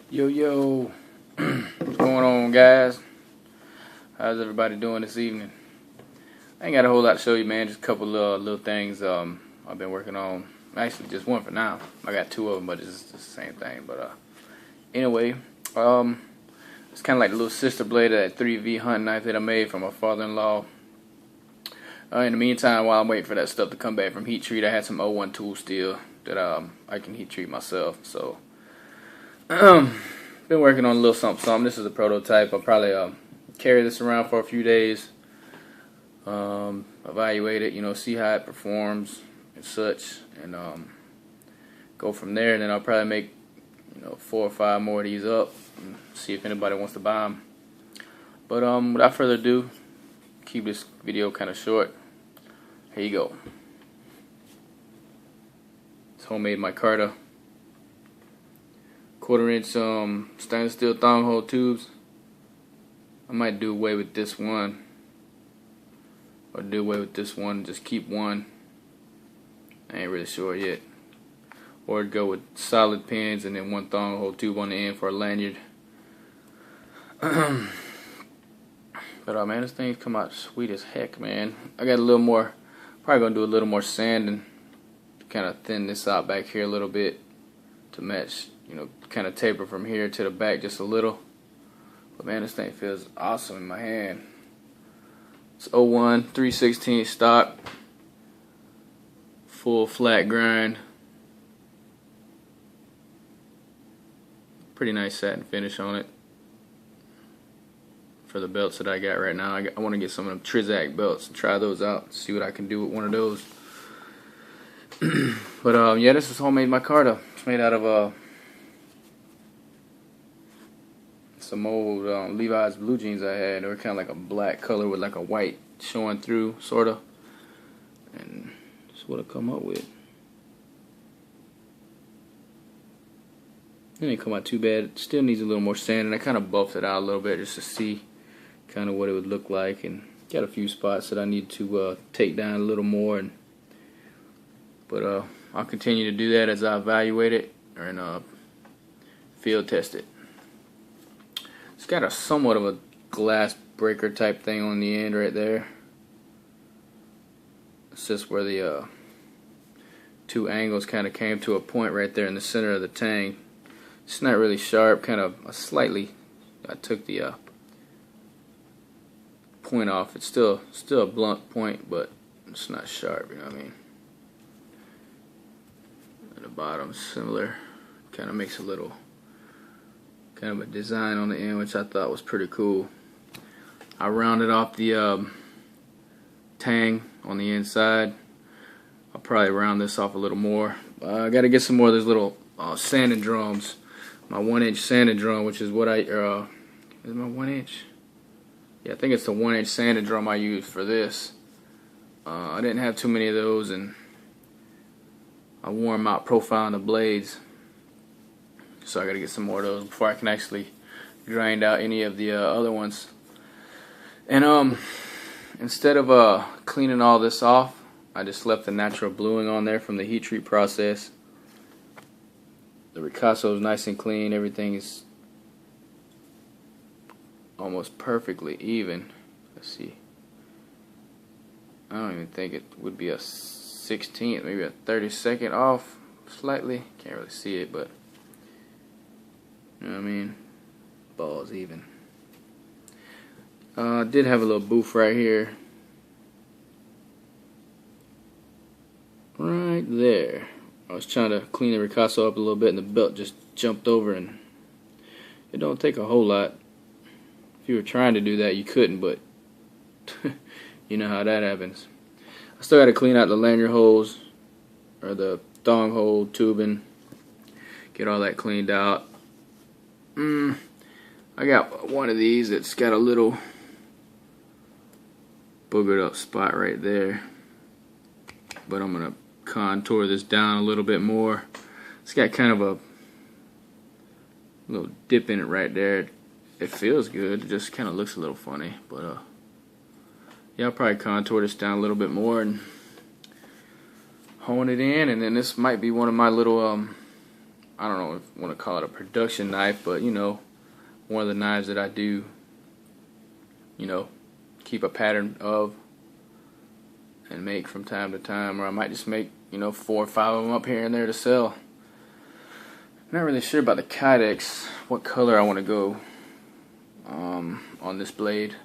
Yo, yo, what's going on, guys? How's everybody doing this evening? I ain't got a whole lot to show you, man. Just a couple little things I've been working on. Actually, just one for now. I got two of them, but it's the same thing. But anyway, it's kind of like the little sister blade of that 3V hunting knife that I made for my father-in-law. In the meantime, while I'm waiting for that stuff to come back from heat treat, I had some O1 tools still that I can heat treat myself. So, been working on a little something. This is a prototype. I'll probably carry this around for a few days, evaluate it, see how it performs and such, and go from there. And then I'll probably make 4 or 5 more of these up and see if anybody wants to buy them. But without further ado, keep this video kind of short. Here you go. It's homemade micarta. 1/4-inch stainless steel thong hole tubes. I might do away with this one, or do away with this one, just keep one. I ain't really sure yet. Or go with solid pins and then one thong hole tube on the end for a lanyard. But man, this thing's come out sweet as heck, man. I got a little more, probably gonna do a little more sanding to kind of thin this out back here a little bit to match, kind of taper from here to the back just a little. But man, this thing feels awesome in my hand. It's 01 3/16 stock, full flat grind. Pretty nice satin finish on it for the belts that I got right now. I want to get some of them Trizac belts and try those out, see what I can do with one of those. But yeah, this is homemade micarta. It's made out of some old Levi's blue jeans I had. They were kind of like a black color with like a white showing through, sorta. And that's what I come up with. It didn't come out too bad. It still needs a little more sanding. I kind of buffed it out a little bit just to see kind of what it would look like, and got a few spots that I need to take down a little more. But I'll continue to do that as I evaluate it and field test it. It's got a somewhat of a glass breaker type thing on the end right there. It's just where the two angles kind of came to a point right there in the center of the tang. It's not really sharp, kind of slightly. I took the point off. It's still a blunt point, but it's not sharp. You know what I mean? At the bottom, similar. Kind of makes a little kind of a design on the end, which I thought was pretty cool. I rounded off the tang on the inside. I'll probably round this off a little more. I got to get some more of those little sanding drums. My 1-inch sanding drum, which is what is my 1-inch? Yeah, I think it's the 1-inch sanding drum I used for this. I didn't have too many of those, and I wore them out profiling the blades. So I got to get some more of those before I can actually grind out any of the other ones. And instead of cleaning all this off, I just left the natural bluing on there from the heat treat process. The ricasso is nice and clean. Everything is almost perfectly even. Let's see. I don't even think it would be a 16th, maybe a 32nd off slightly. Can't really see it, but you know what I mean? Balls even. I did have a little boof right here. Right there. I was trying to clean the ricasso up a little bit, and the belt just jumped over, and it don't take a whole lot. If you were trying to do that, you couldn't, but you know how that happens. I still got to clean out the lanyard holes, or the thong hole tubing, get all that cleaned out. I got one of these that's got a little boogered up spot right there, but I'm going to contour this down a little bit more. It's got kind of a little dip in it right there. It feels good, it just kind of looks a little funny, but yeah, I'll probably contour this down a little bit more and hone it in. And then this might be one of my little I don't know if I want to call it a production knife, but you know, one of the knives that I do, you know, keep a pattern of and make from time to time, or I might just make, you know, 4 or 5 of them up here and there to sell. Not really sure about the kydex, what color I want to go on this blade,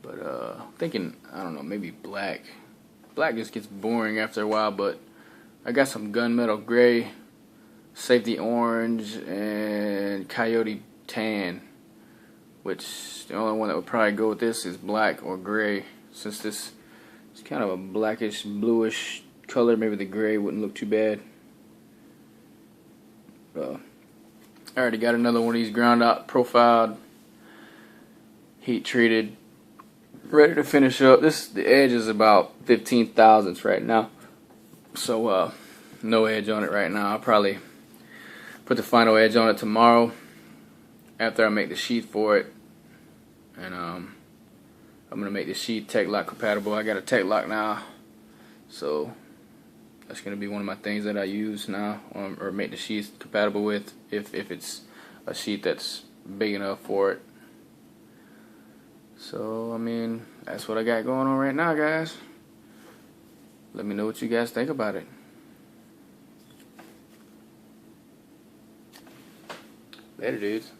but thinking, I don't know, maybe black. Black just gets boring after a while, but I got some gunmetal gray, safety orange, and coyote tan, which the only one that would probably go with this is black or gray. Since this is kind of a blackish bluish color, maybe the gray wouldn't look too bad. I already got another one of these ground out, profiled, heat treated, ready to finish up. The edge is about 15 thousandths right now, so no edge on it right now. I'll probably put the final edge on it tomorrow after I make the sheath for it, and I'm gonna make the sheath tech lock compatible. I got a tech lock now, so that's gonna be one of my things that I use now, or make the sheath compatible with, if it's a sheath that's big enough for it. So I mean, that's what I got going on right now, guys. Let me know what you guys think about it. Later, dudes.